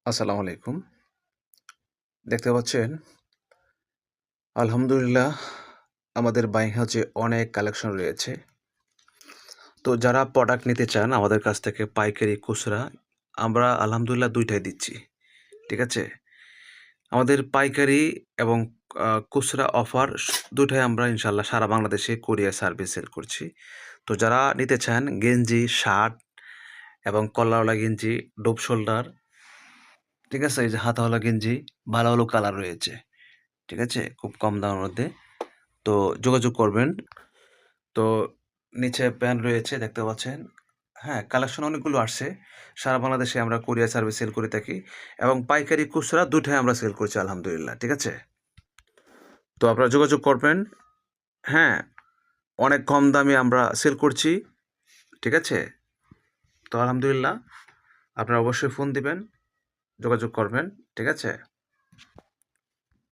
আসসালামু আলাইকুম। দেখতে পাচ্ছেন আলহামদুলিল্লাহ আমাদের বাইং হাউজে অনেক কালেকশন রয়েছে। তো যারা প্রোডাক্ট নিতে চান আমাদের কাছ থেকে পাইকারি, খুচরা আমরা আলহামদুলিল্লাহ ২ টাই দিচ্ছি। ঠিক আছে? আমাদের পাইকারি এবং খুচরা অফার ২ টাই আমরা ইনশাআল্লাহ সারা বাংলাদেশে কুরিয়ার সার্ভিস সেল করছি। তো যারা নিতে চান গেঞ্জি, শার্ট এবং কলারওয়ালা গেঞ্জি, ডোপ শোল্ডার, ঠিক আছে? এই যে হাতাওয়ালা গেঞ্জি, ভালো, ভালো কালার রয়েছে। ঠিক আছে? খুব কম দামের মধ্যে। তো যোগাযোগ করবেন। তো নিচে প্যান্ট রয়েছে দেখতে পাচ্ছেন। হ্যাঁ, কালেকশন অনেকগুলো আসছে। সারা বাংলাদেশে আমরা কুরিয়ার সার্ভিস সেল করে থাকি এবং পাইকারি, খুচরা ২ টাই আমরা সেল করছি আলহামদুলিল্লাহ। ঠিক আছে? তো আপনারা যোগাযোগ করবেন। হ্যাঁ, অনেক কম দামে আমরা সেল করছি। ঠিক আছে? তো আলহামদুলিল্লাহ আপনারা অবশ্যই ফোন দিবেন, যোগাযোগ করবেন। ঠিক আছে?